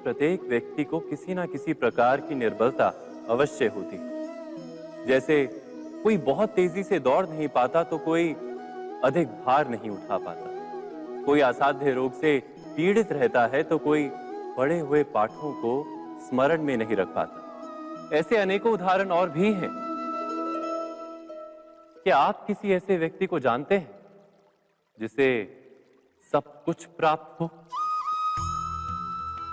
प्रत्येक व्यक्ति को किसी ना किसी प्रकार की निर्बलता अवश्य होती है। जैसे कोई बहुत तेजी से दौड़ नहीं पाता तो कोई अधिक भार नहीं उठा पाता, कोई असाध्य रोग से पीड़ित रहता है तो कोई पढ़े हुए पाठों को स्मरण में नहीं रख पाता। ऐसे अनेकों उदाहरण और भी हैं। क्या आप किसी ऐसे व्यक्ति को जानते हैं जिसे सब कुछ प्राप्त हो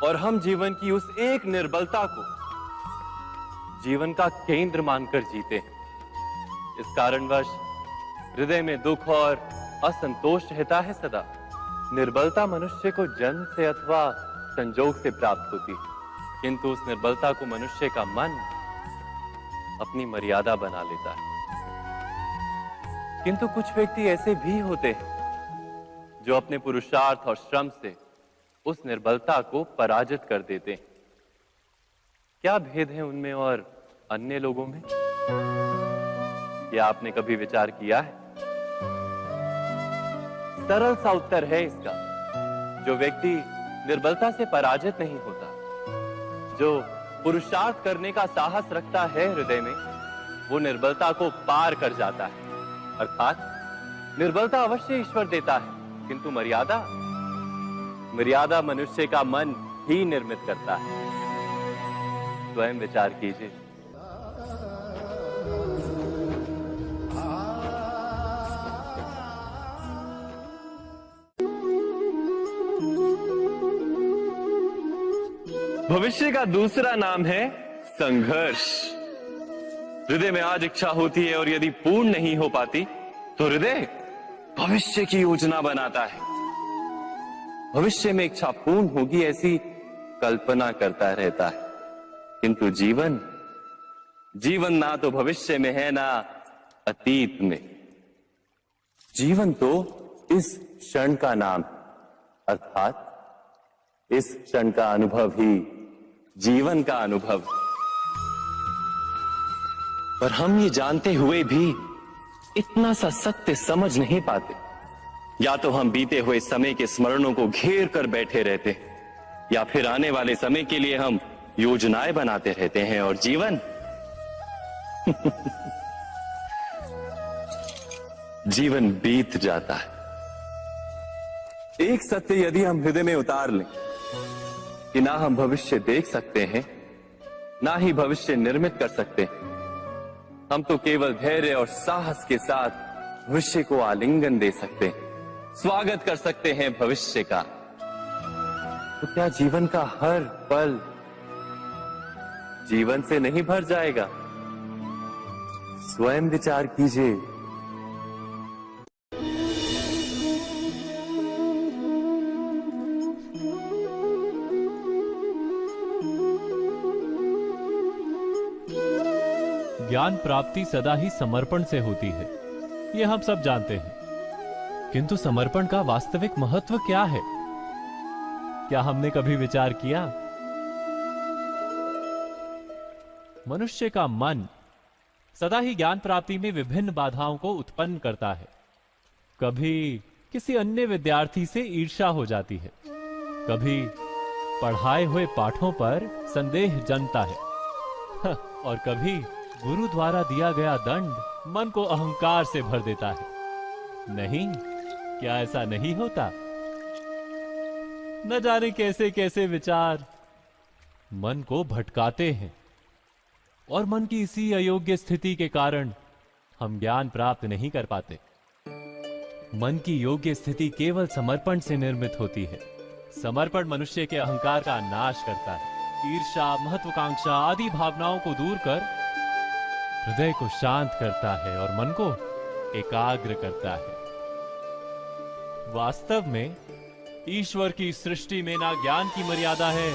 और हम जीवन की उस एक निर्बलता को जीवन का केंद्र मानकर जीते हैं? इस कारणवश हृदय में दुख और असंतोष रहता है सदा। निर्बलता मनुष्य को जन्म से अथवा संजोग से प्राप्त होती है, किंतु उस निर्बलता को मनुष्य का मन अपनी मर्यादा बना लेता है। किंतु कुछ व्यक्ति ऐसे भी होते हैं जो अपने पुरुषार्थ और श्रम से उस निर्बलता को पराजित कर देते हैं। क्या भेद है उनमें और अन्य लोगों में? क्या आपने कभी विचार किया है? सरल सा उत्तर है इसका। जो व्यक्ति निर्बलता से पराजित नहीं होता, जो पुरुषार्थ करने का साहस रखता है हृदय में, वो निर्बलता को पार कर जाता है। अर्थात निर्बलता अवश्य ईश्वर देता है, किंतु मर्यादा मनुष्य का मन ही निर्मित करता है। स्वयं विचार कीजिए। भविष्य का दूसरा नाम है संघर्ष। हृदय में आज इच्छा होती है और यदि पूर्ण नहीं हो पाती तो हृदय भविष्य की योजना बनाता है। भविष्य में इच्छा पूर्ण होगी ऐसी कल्पना करता रहता है, किंतु जीवन ना तो भविष्य में है ना अतीत में। जीवन तो इस क्षण का नाम, अर्थात इस क्षण का अनुभव ही जीवन का अनुभव। पर हम ये जानते हुए भी इतना सा सत्य समझ नहीं पाते। या तो हम बीते हुए समय के स्मरणों को घेर कर बैठे रहते हैं, या फिर आने वाले समय के लिए हम योजनाएं बनाते रहते हैं और जीवन जीवन बीत जाता है। एक सत्य यदि हम हृदय में उतार लें कि ना हम भविष्य देख सकते हैं, ना ही भविष्य निर्मित कर सकते हैं, हम तो केवल धैर्य और साहस के साथ भविष्य को आलिंगन दे सकते हैं, स्वागत कर सकते हैं भविष्य का। तो क्या जीवन का हर पल जीवन से नहीं भर जाएगा? स्वयं विचार कीजिए। ज्ञान प्राप्ति सदा ही समर्पण से होती है, ये हम सब जानते हैं। किंतु समर्पण का वास्तविक महत्व क्या है? क्या हमने कभी विचार किया? मनुष्य का मन सदा ही ज्ञान प्राप्ति में विभिन्न बाधाओं को उत्पन्न करता है। कभी किसी अन्य विद्यार्थी से ईर्ष्या हो जाती है, कभी पढ़ाए हुए पाठों पर संदेह जन्मता है और कभी गुरु द्वारा दिया गया दंड मन को अहंकार से भर देता है। नहीं, क्या ऐसा नहीं होता? न जाने कैसे कैसे विचार मन को भटकाते हैं और मन की इसी अयोग्य स्थिति के कारण हम ज्ञान प्राप्त नहीं कर पाते। मन की योग्य स्थिति केवल समर्पण से निर्मित होती है। समर्पण मनुष्य के अहंकार का नाश करता है। ईर्ष्या, महत्वाकांक्षा आदि भावनाओं को दूर कर हृदय को शांत करता है और मन को एकाग्र करता है। वास्तव में ईश्वर की सृष्टि में ना ज्ञान की मर्यादा है,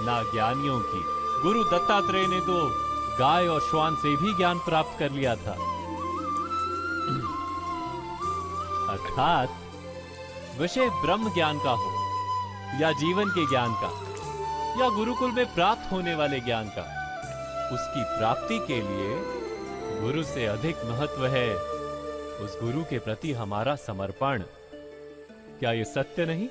ना ज्ञानियों की। गुरु दत्तात्रेय ने तो गाय और श्वान से भी ज्ञान प्राप्त कर लिया था। अर्थात विषय ब्रह्म ज्ञान का हो या जीवन के ज्ञान का या गुरुकुल में प्राप्त होने वाले ज्ञान का, उसकी प्राप्ति के लिए गुरु से अधिक महत्व है उस गुरु के प्रति हमारा समर्पण। क्या यह सत्य नहीं?